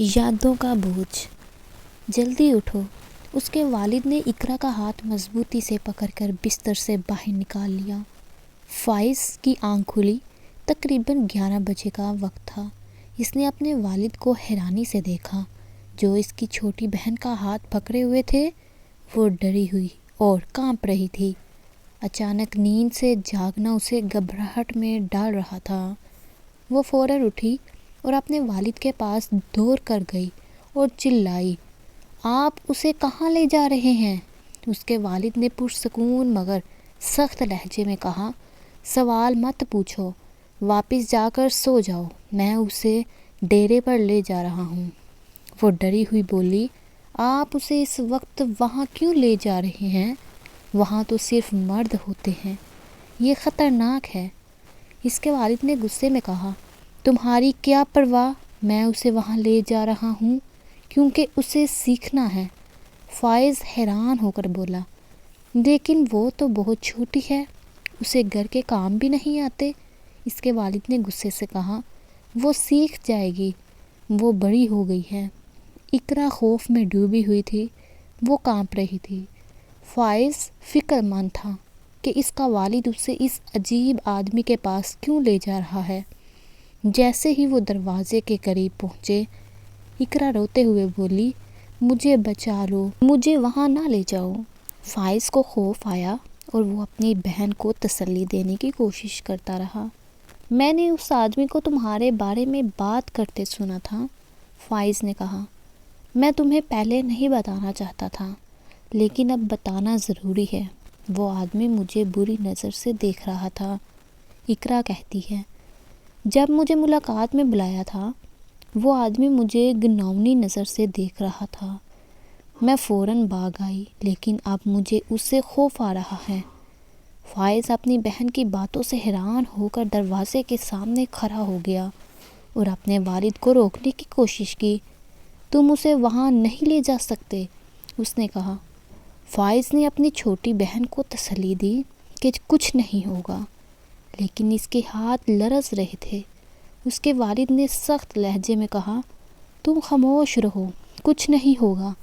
یادوں کا بوجھ۔ جلدی اٹھو۔ اس کے والد نے اقرا کا ہاتھ مضبوطی سے پکڑ کر بستر سے باہر نکال لیا۔ فائز کی آنکھ کھلی۔ تقریباً 11 بجے کا وقت تھا۔ اس نے اپنے والد کو حیرانی سے دیکھا جو اس کی چھوٹی بہن کا ہاتھ پکڑے ہوئے تھے۔ وہ ڈری ہوئی اور کانپ رہی تھی۔ اچانک نیند سے جاگنا اسے گھبراہٹ میں ڈال رہا تھا۔ وہ فوراً اٹھی اور اپنے والد کے پاس دوڑ کر گئی اور چلائی، آپ اسے کہاں لے جا رہے ہیں؟ اس کے والد نے پرسکون مگر سخت لہجے میں کہا، سوال مت پوچھو، واپس جا کر سو جاؤ، میں اسے ڈیرے پر لے جا رہا ہوں۔ وہ ڈری ہوئی بولی، آپ اسے اس وقت وہاں کیوں لے جا رہے ہیں؟ وہاں تو صرف مرد ہوتے ہیں، یہ خطرناک ہے۔ اس کے والد نے غصے میں کہا، تمہاری کیا پرواہ، میں اسے وہاں لے جا رہا ہوں کیونکہ اسے سیکھنا ہے۔ فائز حیران ہو کر بولا، لیکن وہ تو بہت چھوٹی ہے، اسے گھر کے کام بھی نہیں آتے۔ اس کے والد نے غصے سے کہا، وہ سیکھ جائے گی، وہ بڑی ہو گئی ہے۔ اقرا خوف میں ڈوبی ہوئی تھی، وہ کانپ رہی تھی۔ فائز فکر مند تھا کہ اس کا والد اسے اس عجیب آدمی کے پاس کیوں لے جا رہا ہے۔ جیسے ہی وہ دروازے کے قریب پہنچے، اقرا روتے ہوئے بولی، مجھے بچا لو، مجھے وہاں نہ لے جاؤ۔ فائز کو خوف آیا اور وہ اپنی بہن کو تسلی دینے کی کوشش کرتا رہا۔ میں نے اس آدمی کو تمہارے بارے میں بات کرتے سنا تھا، فائز نے کہا۔ میں تمہیں پہلے نہیں بتانا چاہتا تھا، لیکن اب بتانا ضروری ہے۔ وہ آدمی مجھے بری نظر سے دیکھ رہا تھا، اقرا کہتی ہے۔ جب مجھے ملاقات میں بلایا تھا، وہ آدمی مجھے گھناؤنی نظر سے دیکھ رہا تھا۔ میں فوراً بھاگ آئی، لیکن اب مجھے اس سے خوف آ رہا ہے۔ فائز اپنی بہن کی باتوں سے حیران ہو کر دروازے کے سامنے کھڑا ہو گیا اور اپنے والد کو روکنے کی کوشش کی۔ تم اسے وہاں نہیں لے جا سکتے، اس نے کہا۔ فائز نے اپنی چھوٹی بہن کو تسلی دی کہ کچھ نہیں ہوگا، لیکن اس کے ہاتھ لرز رہے تھے۔ اس کے والد نے سخت لہجے میں کہا، تم خاموش رہو، کچھ نہیں ہوگا۔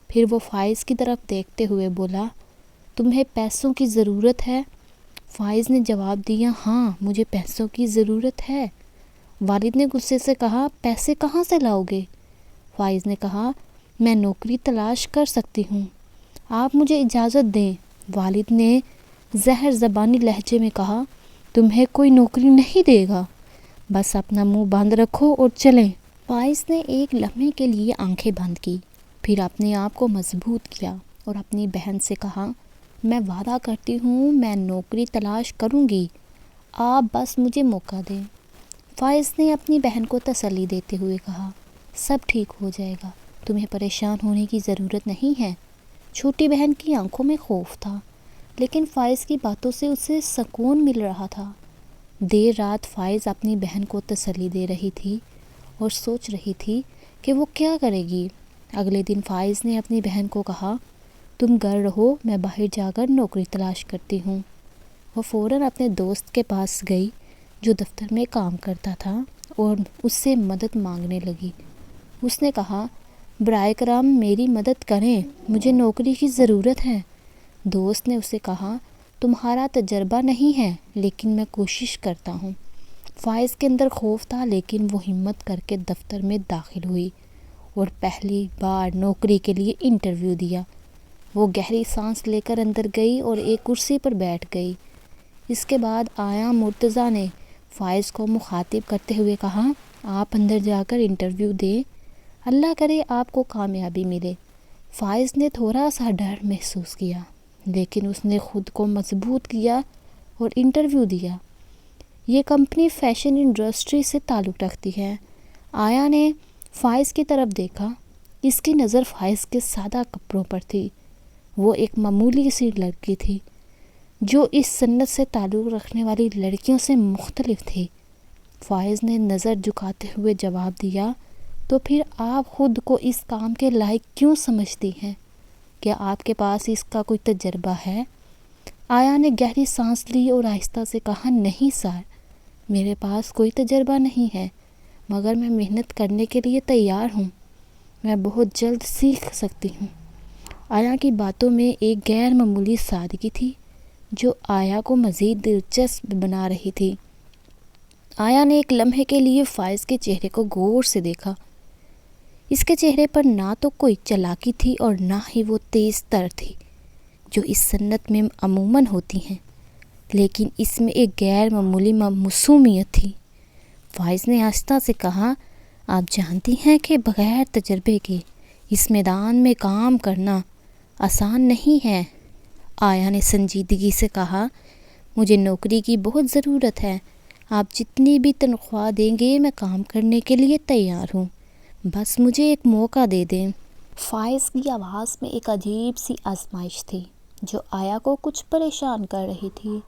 پھر وہ فائز کی طرف دیکھتے ہوئے بولا، تمہیں پیسوں کی ضرورت ہے؟ فائز نے جواب دیا، ہاں، مجھے پیسوں کی ضرورت ہے۔ والد نے غصے سے کہا، پیسے کہاں سے لاؤ گے؟ فائز نے کہا، میں نوکری تلاش کر سکتی ہوں، آپ مجھے اجازت دیں۔ والد نے زہر زبانی لہجے میں کہا، تمہیں کوئی نوکری نہیں دے گا، بس اپنا منہ بند رکھو اور چلیں۔ فائز نے ایک لمحے کے لیے آنکھیں بند کی، پھر اپنے آپ کو مضبوط کیا اور اپنی بہن سے کہا، میں وعدہ کرتی ہوں میں نوکری تلاش کروں گی، آپ بس مجھے موقع دیں۔ فائز نے اپنی بہن کو تسلی دیتے ہوئے کہا، سب ٹھیک ہو جائے گا، تمہیں پریشان ہونے کی ضرورت نہیں ہے۔ چھوٹی بہن کی آنکھوں میں خوف تھا، لیکن فائز کی باتوں سے اسے سکون مل رہا تھا۔ دیر رات فائز اپنی بہن کو تسلی دے رہی تھی اور سوچ رہی تھی کہ وہ کیا کرے گی۔ اگلے دن فائز نے اپنی بہن کو کہا، تم گھر رہو، میں باہر جا کر نوکری تلاش کرتی ہوں۔ وہ فوراً اپنے دوست کے پاس گئی جو دفتر میں کام کرتا تھا اور اس سے مدد مانگنے لگی۔ اس نے کہا، برائے کرم میری مدد کریں، مجھے نوکری کی ضرورت ہے۔ دوست نے اسے کہا، تمہارا تجربہ نہیں ہے، لیکن میں کوشش کرتا ہوں۔ فائز کے اندر خوف تھا، لیکن وہ ہمت کر کے دفتر میں داخل ہوئی اور پہلی بار نوکری کے لیے انٹرویو دیا۔ وہ گہری سانس لے کر اندر گئی اور ایک کرسی پر بیٹھ گئی۔ اس کے بعد آیا مرتضیٰ نے فائز کو مخاطب کرتے ہوئے کہا، آپ اندر جا کر انٹرویو دیں، اللہ کرے آپ کو کامیابی ملے۔ فائز نے تھوڑا سا ڈر محسوس کیا، لیکن اس نے خود کو مضبوط کیا اور انٹرویو دیا۔ یہ کمپنی فیشن انڈسٹری سے تعلق رکھتی ہے۔ آیا نے فائز کی طرف دیکھا، اس کی نظر فائز کے سادہ کپڑوں پر تھی۔ وہ ایک معمولی سی لڑکی تھی جو اس صنعت سے تعلق رکھنے والی لڑکیوں سے مختلف تھی۔ فائز نے نظر جھکاتے ہوئے جواب دیا، تو پھر آپ خود کو اس کام کے لائق کیوں سمجھتی ہیں؟ کیا آپ کے پاس اس کا کوئی تجربہ ہے؟ آیا نے گہری سانس لی اور آہستہ سے کہا، نہیں سر، میرے پاس کوئی تجربہ نہیں ہے، مگر میں محنت کرنے کے لیے تیار ہوں۔ میں بہت جلد سیکھ سکتی ہوں۔ آیا کی باتوں میں ایک غیر معمولی سادگی تھی جو آیا کو مزید دلچسپ بنا رہی تھی۔ آیا نے ایک لمحے کے لیے فائز کے چہرے کو غور سے دیکھا۔ اس کے چہرے پر نہ تو کوئی چالاکی تھی اور نہ ہی وہ تیز تر تھی جو اس صنعت میں عموماً ہوتی ہیں، لیکن اس میں ایک غیر معمولی معصومیت تھی۔ فائز نے آہستہ سے کہا، آپ جانتی ہیں کہ بغیر تجربے کے اس میدان میں کام کرنا آسان نہیں ہے۔ آیا نے سنجیدگی سے کہا، مجھے نوکری کی بہت ضرورت ہے، آپ جتنی بھی تنخواہ دیں گے میں کام کرنے کے لیے تیار ہوں، بس مجھے ایک موقع دے دیں۔ فائز کی آواز میں ایک عجیب سی آزمائش تھی جو آیا کو کچھ پریشان کر رہی تھی۔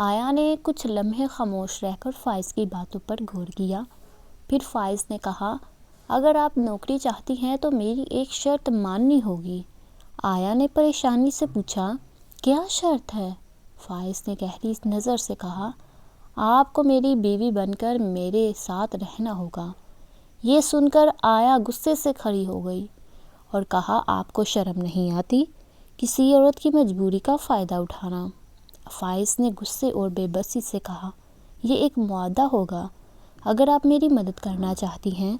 آیا نے کچھ لمحے خاموش رہ کر فائز کی باتوں پر غور کیا، پھر فائز نے کہا، اگر آپ نوکری چاہتی ہیں تو میری ایک شرط ماننی ہوگی۔ آیا نے پریشانی سے پوچھا، کیا شرط ہے؟ فائز نے گہری نظر سے کہا، آپ کو میری بیوی بن کر میرے ساتھ رہنا ہوگا۔ یہ سن کر آیا غصے سے کھڑی ہو گئی اور کہا، آپ کو شرم نہیں آتی کسی عورت کی مجبوری کا فائدہ اٹھانا؟ فائز نے غصے اور بے بسی سے کہا، یہ ایک معاہدہ ہوگا، اگر آپ میری مدد کرنا چاہتی ہیں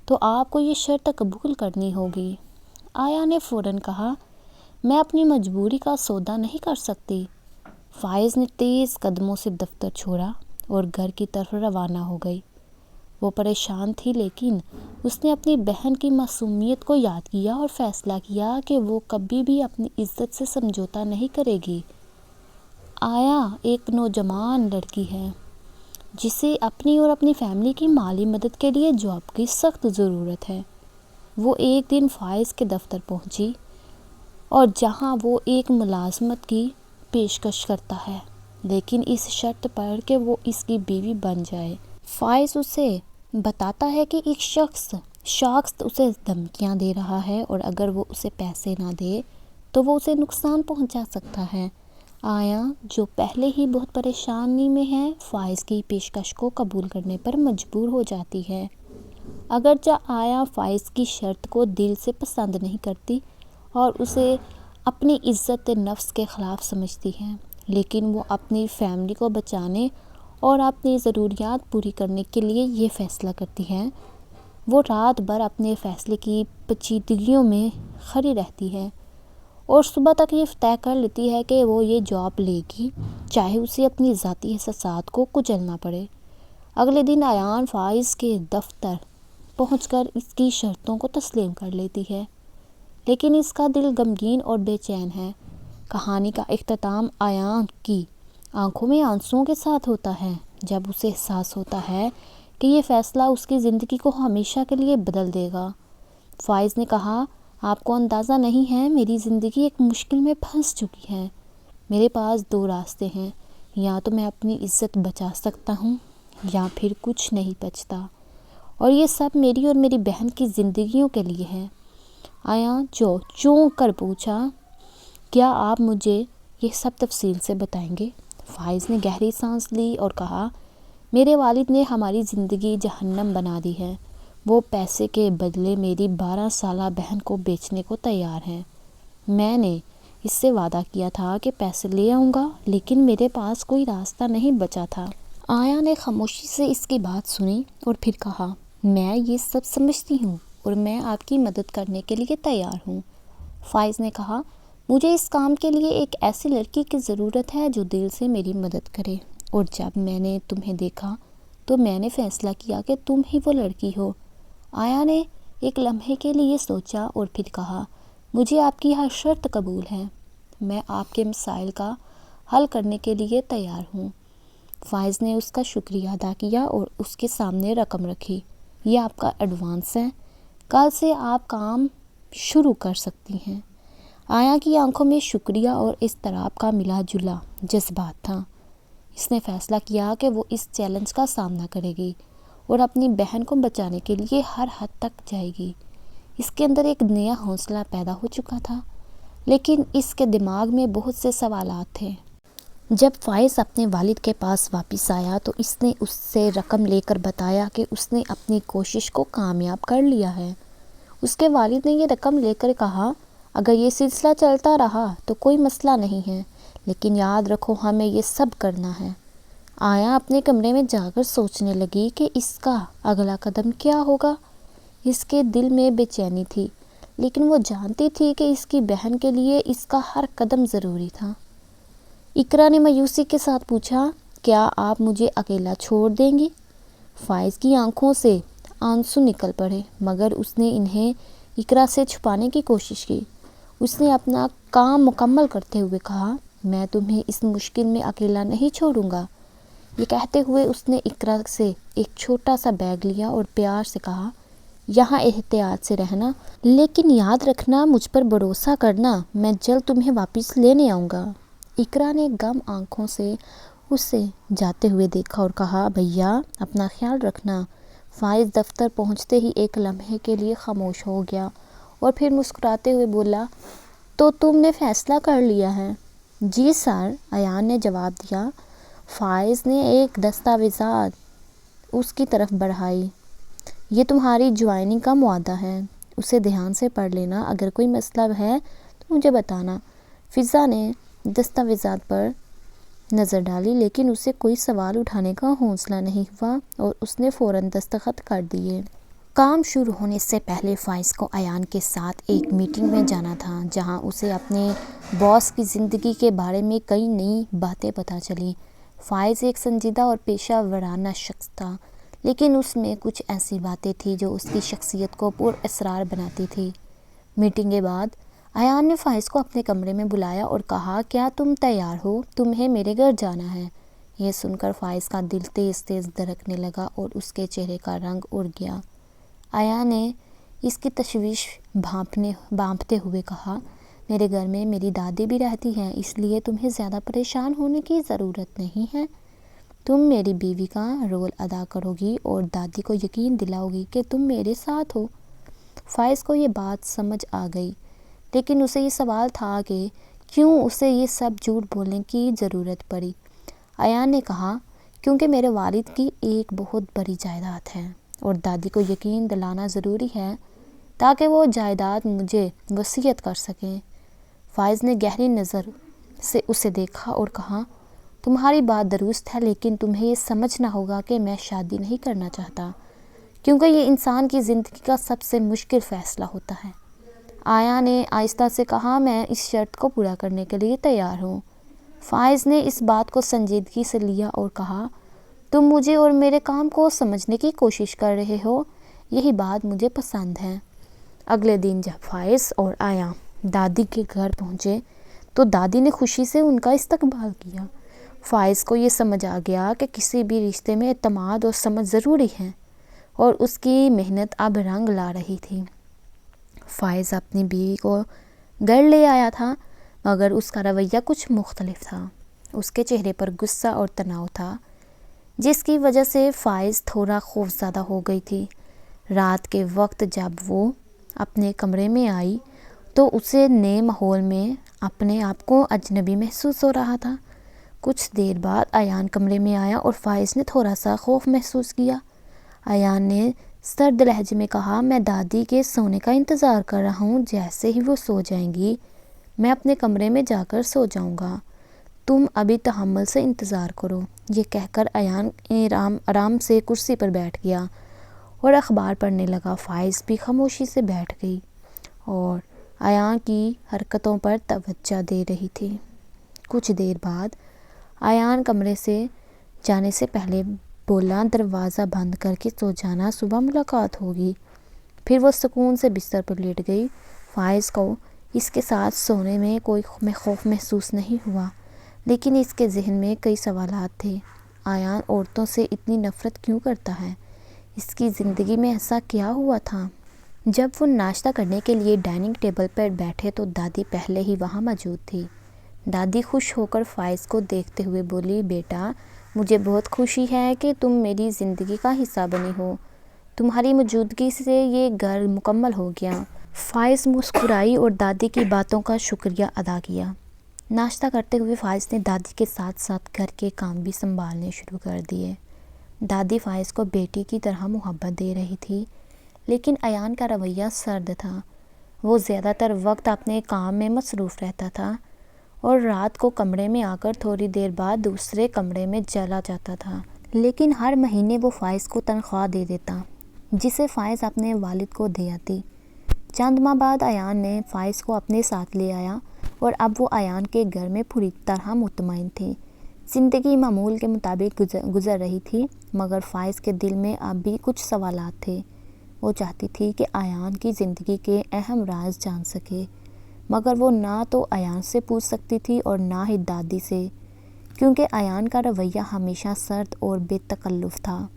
تو آپ کو یہ شرط قبول کرنی ہوگی۔ آیا نے فوراً کہا، میں اپنی مجبوری کا سودا نہیں کر سکتی۔ فائز نے تیز قدموں سے دفتر چھوڑا اور گھر کی طرف روانہ ہو گئی۔ وہ پریشان تھی، لیکن اس نے اپنی بہن کی معصومیت کو یاد کیا اور فیصلہ کیا کہ وہ کبھی بھی اپنی عزت سے سمجھوتا نہیں کرے گی۔ آیا ایک نوجوان لڑکی ہے جسے اپنی اور اپنی فیملی کی مالی مدد کے لیے جاب کی سخت ضرورت ہے۔ وہ ایک دن فائز کے دفتر پہنچی اور جہاں وہ ایک ملازمت کی پیشکش کرتا ہے، لیکن اس شرط پر کہ وہ اس کی بیوی بن جائے۔ فائز اسے بتاتا ہے کہ ایک شخص اسے دھمکیاں دے رہا ہے اور اگر وہ اسے پیسے نہ دے تو وہ اسے نقصان پہنچا سکتا ہے۔ آیا جو پہلے ہی بہت پریشانی میں ہے، فائز کی پیشکش کو قبول کرنے پر مجبور ہو جاتی ہے۔ اگرچہ آیا فائز کی شرط کو دل سے پسند نہیں کرتی اور اسے اپنی عزت نفس کے خلاف سمجھتی ہے، لیکن وہ اپنی فیملی کو بچانے اور اپنی ضروریات پوری کرنے کے لیے یہ فیصلہ کرتی ہے۔ وہ رات بھر اپنے فیصلے کی پیچیدگیوں میں کھڑی رہتی ہے اور صبح تک یہ طے کر لیتی ہے کہ وہ یہ جاب لے گی، چاہے اسے اپنی ذاتی احساسات کو کچلنا پڑے۔ اگلے دن آیان فائز کے دفتر پہنچ کر اس کی شرطوں کو تسلیم کر لیتی ہے، لیکن اس کا دل غمگین اور بے چین ہے۔ کہانی کا اختتام آیان کی آنکھوں میں آنسوؤں کے ساتھ ہوتا ہے جب اسے احساس ہوتا ہے کہ یہ فیصلہ اس کی زندگی کو ہمیشہ کے لیے بدل دے گا۔ فائز نے کہا، آپ کو اندازہ نہیں ہے، میری زندگی ایک مشکل میں پھنس چکی ہے۔ میرے پاس دو راستے ہیں، یا تو میں اپنی عزت بچا سکتا ہوں یا پھر کچھ نہیں بچتا، اور یہ سب میری اور میری بہن کی زندگیوں کے لیے ہے۔ آیا جو چونک کر پوچھا، کیا آپ مجھے یہ سب تفصیل سے بتائیں گے؟ فائز نے گہری سانس لی اور کہا، میرے والد نے ہماری زندگی جہنم بنا دی ہے۔ وہ پیسے کے بدلے میری 12 سالہ بہن کو بیچنے کو تیار ہیں۔ میں نے اس سے وعدہ کیا تھا کہ پیسے لے آؤں گا، لیکن میرے پاس کوئی راستہ نہیں بچا تھا۔ آیا نے خاموشی سے اس کی بات سنی اور پھر کہا، میں یہ سب سمجھتی ہوں اور میں آپ کی مدد کرنے کے لیے تیار ہوں۔ فائز نے کہا، مجھے اس کام کے لیے ایک ایسی لڑکی کی ضرورت ہے جو دل سے میری مدد کرے، اور جب میں نے تمہیں دیکھا تو میں نے فیصلہ کیا کہ تم ہی وہ لڑکی ہو۔ آیا نے ایک لمحے کے لیے سوچا اور پھر کہا، مجھے آپ کی ہر شرط قبول ہے، میں آپ کے مسائل کا حل کرنے کے لیے تیار ہوں۔ فائز نے اس کا شکریہ ادا کیا اور اس کے سامنے رقم رکھی، یہ آپ کا ایڈوانس ہے، کل سے آپ کام شروع کر سکتی ہیں۔ آیا کی آنکھوں میں شکریہ اور اضطراب کا ملا جلا جذبات تھا۔ اس نے فیصلہ کیا کہ وہ اس چیلنج کا سامنا کرے گی اور اپنی بہن کو بچانے کے لیے ہر حد تک جائے گی۔ اس کے اندر ایک نیا حوصلہ پیدا ہو چکا تھا، لیکن اس کے دماغ میں بہت سے سوالات تھے۔ جب فائز اپنے والد کے پاس واپس آیا تو اس نے اس سے رقم لے کر بتایا کہ اس نے اپنی کوشش کو کامیاب کر لیا ہے۔ اس کے والد نے یہ رقم لے کر کہا، اگر یہ سلسلہ چلتا رہا تو کوئی مسئلہ نہیں ہے، لیکن یاد رکھو ہمیں یہ سب کرنا ہے۔ آیا اپنے کمرے میں جا کر سوچنے لگی کہ اس کا اگلا قدم کیا ہوگا۔ اس کے دل میں بے چینی تھی، لیکن وہ جانتی تھی کہ اس کی بہن کے لیے اس کا ہر قدم ضروری تھا۔ اقرا نے مایوسی کے ساتھ پوچھا، کیا آپ مجھے اکیلا چھوڑ دیں گی؟ فائز کی آنکھوں سے آنسو نکل پڑے، مگر اس نے انہیں اقرا سے چھپانے کی کوشش کی۔ اس نے اپنا کام مکمل کرتے ہوئے کہا، میں تمہیں اس مشکل میں اکیلا نہیں چھوڑوں گا۔ یہ کہتے ہوئے اس نے اقرا سے ایک چھوٹا سا بیگ لیا اور پیار سے کہا، یہاں احتیاط سے رہنا، لیکن یاد رکھنا، مجھ پر بھروسہ کرنا، میں جلد تمہیں واپس لینے آؤں گا۔ اقرا نے گم آنکھوں سے اسے جاتے ہوئے دیکھا اور کہا، بھیا اپنا خیال رکھنا۔ فائز دفتر پہنچتے ہی ایک لمحے کے لیے خاموش ہو گیا اور پھر مسکراتے ہوئے بولا، تو تم نے فیصلہ کر لیا ہے؟ جی سر، ایان نے جواب دیا۔ فائز نے ایک دستاویزات اس کی طرف بڑھائی۔ یہ تمہاری جوائننگ کا معاہدہ ہے، اسے دھیان سے پڑھ لینا، اگر کوئی مسئلہ ہے تو مجھے بتانا۔ فضا نے دستاویزات پر نظر ڈالی، لیکن اسے کوئی سوال اٹھانے کا حوصلہ نہیں ہوا اور اس نے فوراً دستخط کر دیے۔ کام شروع ہونے سے پہلے فائز کو ایان کے ساتھ ایک میٹنگ میں جانا تھا، جہاں اسے اپنے باس کی زندگی کے بارے میں کئی نئی باتیں پتہ چلیں۔ فائز ایک سنجیدہ اور پیشہ ورانہ شخص تھا، لیکن اس میں کچھ ایسی باتیں تھیں جو اس کی شخصیت کو پر اسرار بناتی تھی۔ میٹنگ کے بعد ایان نے فائز کو اپنے کمرے میں بلایا اور کہا، کیا تم تیار ہو؟ تمہیں میرے گھر جانا ہے۔ یہ سن کر فائز کا دل تیز تیز دھڑکنے لگا اور اس کے چہرے کا رنگ اڑ گیا۔ ایان نے اس کی تشویش بھانپتے ہوئے کہا، میرے گھر میں میری دادی بھی رہتی ہے، اس لیے تمہیں زیادہ پریشان ہونے کی ضرورت نہیں ہے۔ تم میری بیوی کا رول ادا کرو گی اور دادی کو یقین دلاؤ گی کہ تم میرے ساتھ ہو۔ فائز کو یہ بات سمجھ آ گئی، لیکن اسے یہ سوال تھا کہ کیوں اسے یہ سب جھوٹ بولنے کی ضرورت پڑی۔ ایان نے کہا، کیونکہ میرے والد کی ایک بہت بڑی جائیداد ہے اور دادی کو یقین دلانا ضروری ہے تاکہ وہ جائیداد مجھے وصیت کر سکیں۔ فائز نے گہری نظر سے اسے دیکھا اور کہا، تمہاری بات درست ہے، لیکن تمہیں یہ سمجھنا ہوگا کہ میں شادی نہیں کرنا چاہتا، کیونکہ یہ انسان کی زندگی کا سب سے مشکل فیصلہ ہوتا ہے۔ آیا نے آہستہ سے کہا، میں اس شرط کو پورا کرنے کے لیے تیار ہوں۔ فائز نے اس بات کو سنجیدگی سے لیا اور کہا، تم مجھے اور میرے کام کو سمجھنے کی کوشش کر رہے ہو، یہی بات مجھے پسند ہے۔ اگلے دن جب فائز اور آیا دادی کے گھر پہنچے تو دادی نے خوشی سے ان کا استقبال کیا۔ فائز کو یہ سمجھ آ گیا کہ کسی بھی رشتے میں اعتماد اور سمجھ ضروری ہے، اور اس کی محنت اب رنگ لا رہی تھی۔ فائز اپنی بیوی کو گھر لے آیا تھا، مگر اس کا رویہ کچھ مختلف تھا۔ اس کے چہرے پر غصہ اور تناؤ تھا، جس کی وجہ سے فائز تھوڑا خوفزدہ ہو گئی تھی۔ رات کے وقت جب وہ اپنے کمرے میں آئی تو اسے نئے ماحول میں اپنے آپ کو اجنبی محسوس ہو رہا تھا۔ کچھ دیر بعد ایان کمرے میں آیا اور فائز نے تھوڑا سا خوف محسوس کیا۔ ایان نے سرد لہجے میں کہا، میں دادی کے سونے کا انتظار کر رہا ہوں، جیسے ہی وہ سو جائیں گی میں اپنے کمرے میں جا کر سو جاؤں گا، تم ابھی تحمل سے انتظار کرو۔ یہ کہہ کر ایان آرام سے کرسی پر بیٹھ گیا اور اخبار پڑھنے لگا۔ فائز بھی خاموشی سے بیٹھ گئی اور ایان کی حرکتوں پر توجہ دے رہی تھی۔ کچھ دیر بعد ایان کمرے سے جانے سے پہلے بولا، دروازہ بند کر کے سو جانا، صبح ملاقات ہوگی۔ پھر وہ سکون سے بستر پر لیٹ گئی۔ فائز کو اس کے ساتھ سونے میں کوئی خوف محسوس نہیں ہوا، لیکن اس کے ذہن میں کئی سوالات تھے۔ ایان عورتوں سے اتنی نفرت کیوں کرتا ہے؟ اس کی زندگی میں ایسا کیا ہوا تھا؟ جب وہ ناشتہ کرنے کے لیے ڈائننگ ٹیبل پر بیٹھے تو دادی پہلے ہی وہاں موجود تھی۔ دادی خوش ہو کر فائز کو دیکھتے ہوئے بولی، بیٹا مجھے بہت خوشی ہے کہ تم میری زندگی کا حصہ بنی ہو، تمہاری موجودگی سے یہ گھر مکمل ہو گیا۔ فائز مسکرائی اور دادی کی باتوں کا شکریہ ادا کیا۔ ناشتہ کرتے ہوئے فائز نے دادی کے ساتھ ساتھ گھر کے کام بھی سنبھالنے شروع کر دیے۔ دادی فائز کو بیٹی کی طرح محبت دے رہی تھی، لیکن ایان کا رویہ سرد تھا۔ وہ زیادہ تر وقت اپنے کام میں مصروف رہتا تھا اور رات کو کمرے میں آ کر تھوڑی دیر بعد دوسرے کمرے میں چلا جاتا تھا۔ لیکن ہر مہینے وہ فائز کو تنخواہ دے دیتا، جسے فائز اپنے والد کو دے آتی۔ چند ماہ بعد ایان نے فائز کو اپنے ساتھ لے آیا اور اب وہ ایان کے گھر میں پوری طرح مطمئن تھی۔ زندگی معمول کے مطابق گزر رہی تھی، مگر فائز کے دل میں اب بھی کچھ سوالات تھے۔ وہ چاہتی تھی کہ ایان کی زندگی کے اہم راز جان سکے، مگر وہ نہ تو ایان سے پوچھ سکتی تھی اور نہ ہی دادی سے، کیونکہ ایان کا رویہ ہمیشہ سرد اور بے تکلف تھا۔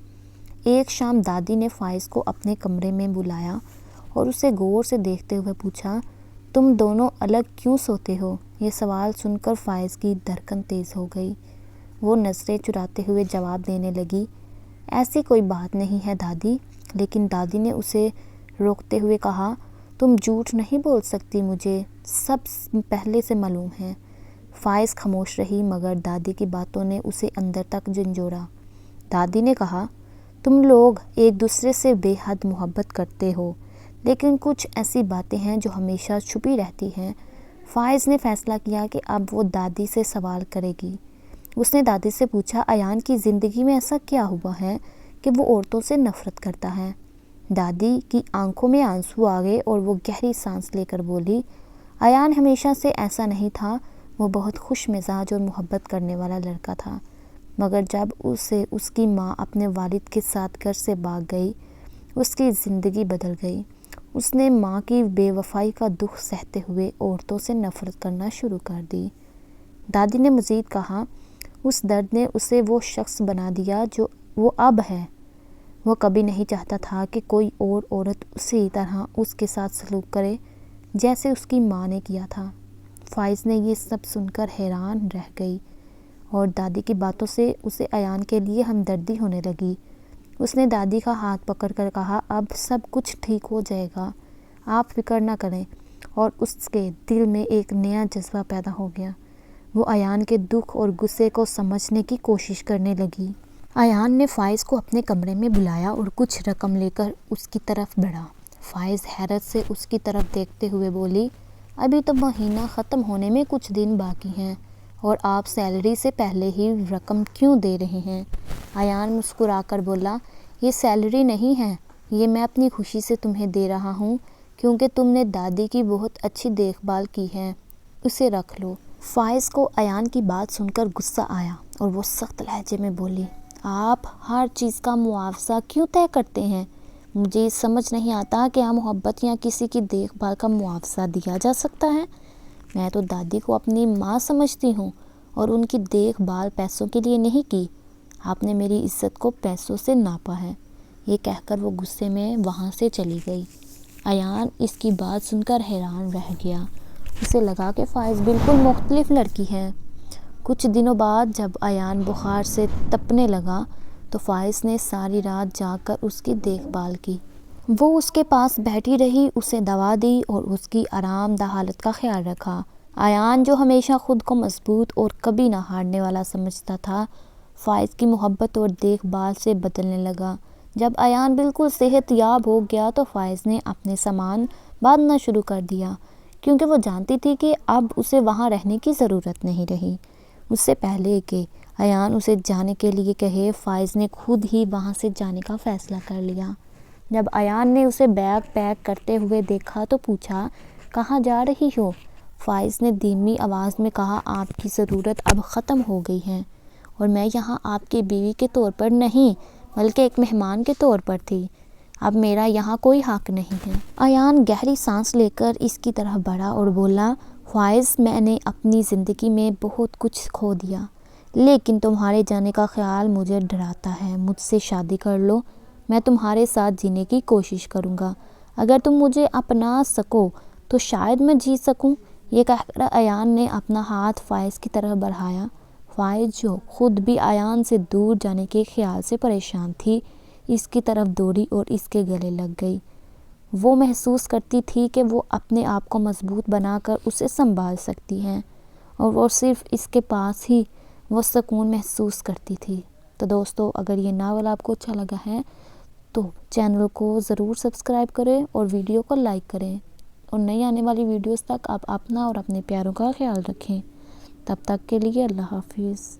ایک شام دادی نے فائز کو اپنے کمرے میں بلایا اور اسے غور سے دیکھتے ہوئے پوچھا، تم دونوں الگ کیوں سوتے ہو؟ یہ سوال سن کر فائز کی دھڑکن تیز ہو گئی۔ وہ نظریں چراتے ہوئے جواب دینے لگی، ایسی کوئی بات نہیں ہے دادی۔ لیکن دادی نے اسے روکتے ہوئے کہا، تم جھوٹ نہیں بول سکتی، مجھے سب پہلے سے معلوم ہے۔ فائز خاموش رہی، مگر دادی کی باتوں نے اسے اندر تک جھنجھوڑا۔ دادی نے کہا، تم لوگ ایک دوسرے سے بے حد محبت کرتے ہو، لیکن کچھ ایسی باتیں ہیں جو ہمیشہ چھپی رہتی ہیں۔ فائز نے فیصلہ کیا کہ اب وہ دادی سے سوال کرے گی۔ اس نے دادی سے پوچھا، ایان کی زندگی میں ایسا کیا ہوا ہے کہ وہ عورتوں سے نفرت کرتا ہے؟ دادی کی آنکھوں میں آنسو آ گئے اور وہ گہری سانس لے کر بولی، ایان ہمیشہ سے ایسا نہیں تھا، وہ بہت خوش مزاج اور محبت کرنے والا لڑکا تھا، مگر جب اس کی ماں اپنے والد کے ساتھ گھر سے بھاگ گئی، اس کی زندگی بدل گئی۔ اس نے ماں کی بے وفائی کا دکھ سہتے ہوئے عورتوں سے نفرت کرنا شروع کر دی۔ دادی نے مزید کہا، اس درد نے اسے وہ شخص بنا دیا جو وہ اب ہے۔ وہ کبھی نہیں چاہتا تھا کہ کوئی اور عورت اسی طرح اس کے ساتھ سلوک کرے جیسے اس کی ماں نے کیا تھا۔ فائز نے یہ سب سن کر حیران رہ گئی اور دادی کی باتوں سے اسے ایان کے لیے ہمدردی ہونے لگی۔ اس نے دادی کا ہاتھ پکڑ کر کہا، اب سب کچھ ٹھیک ہو جائے گا، آپ فکر نہ کریں۔ اور اس کے دل میں ایک نیا جذبہ پیدا ہو گیا۔ وہ ایان کے دکھ اور غصے کو سمجھنے کی کوشش کرنے لگی۔ ایان نے فائز کو اپنے کمرے میں بلایا اور کچھ رقم لے کر اس کی طرف بڑھا۔ فائز حیرت سے اس کی طرف دیکھتے ہوئے بولی، ابھی تو مہینہ ختم ہونے میں کچھ دن باقی ہیں اور آپ سیلری سے پہلے ہی رقم کیوں دے رہے ہیں؟ ایان مسکرا کر بولا، یہ سیلری نہیں ہے، یہ میں اپنی خوشی سے تمہیں دے رہا ہوں، کیونکہ تم نے دادی کی بہت اچھی دیکھ بھال کی ہے، اسے رکھ لو۔ فائز کو ایان کی بات سن کر غصہ آیا اور وہ سخت لہجے میں بولی، آپ ہر چیز کا معاوضہ کیوں طے کرتے ہیں؟ مجھے یہ سمجھ نہیں آتا کہ محبت یا کسی کی دیکھ بھال کا معاوضہ دیا جا سکتا ہے۔ میں تو دادی کو اپنی ماں سمجھتی ہوں اور ان کی دیکھ بھال پیسوں کے لیے نہیں کی۔ آپ نے میری عزت کو پیسوں سے ناپا ہے۔ یہ کہہ کر وہ غصے میں وہاں سے چلی گئی۔ ایان اس کی بات سن کر حیران رہ گیا۔ اسے لگا کہ فائز بالکل مختلف لڑکی ہے۔ کچھ دنوں بعد جب ایان بخار سے تپنے لگا تو فائز نے ساری رات جاگ کر اس کی دیکھ بھال کی۔ وہ اس کے پاس بیٹھی رہی، اسے دوا دی اور اس کی آرام دہ حالت کا خیال رکھا۔ ایان جو ہمیشہ خود کو مضبوط اور کبھی نہ ہارنے والا سمجھتا تھا، فائز کی محبت اور دیکھ بھال سے بدلنے لگا۔ جب ایان بالکل صحت یاب ہو گیا تو فائز نے اپنے سامان باندھنا شروع کر دیا، کیونکہ وہ جانتی تھی کہ اب اسے وہاں رہنے کی ضرورت نہیں رہی۔ اس سے پہلے کہ ایان اسے جانے کے لیے کہے، فائز نے خود ہی وہاں سے جانے کا فیصلہ کر لیا۔ جب ایان نے اسے بیگ پیک کرتے ہوئے دیکھا تو پوچھا، کہاں جا رہی ہو؟ فائز نے دھیمی آواز میں کہا، آپ کی ضرورت اب ختم ہو گئی ہے اور میں یہاں آپ کی بیوی کے طور پر نہیں بلکہ ایک مہمان کے طور پر تھی۔ اب میرا یہاں کوئی حق نہیں ہے۔ ایان گہری سانس لے کر اس کی طرف بڑھا اور بولا، فائز، میں نے اپنی زندگی میں بہت کچھ کھو دیا، لیکن تمہارے جانے کا خیال مجھے ڈراتا ہے۔ مجھ سے شادی کر لو، میں تمہارے ساتھ جینے کی کوشش کروں گا۔ اگر تم مجھے اپنا سکو تو شاید میں جی سکوں۔ یہ کہہ کر ایان نے اپنا ہاتھ فائز کی طرف بڑھایا۔ فائز جو خود بھی ایان سے دور جانے کے خیال سے پریشان تھی، اس کی طرف دوڑی اور اس کے گلے لگ گئی۔ وہ محسوس کرتی تھی کہ وہ اپنے آپ کو مضبوط بنا کر اسے سنبھال سکتی ہے اور وہ صرف اس کے پاس ہی وہ سکون محسوس کرتی تھی۔ تو دوستو، اگر یہ ناول آپ کو اچھا لگا ہے تو چینل کو ضرور سبسکرائب کریں اور ویڈیو کو لائک کریں، اور نئی آنے والی ویڈیوز تک آپ اپنا اور اپنے پیاروں کا خیال رکھیں۔ تب تک کے لیے اللہ حافظ۔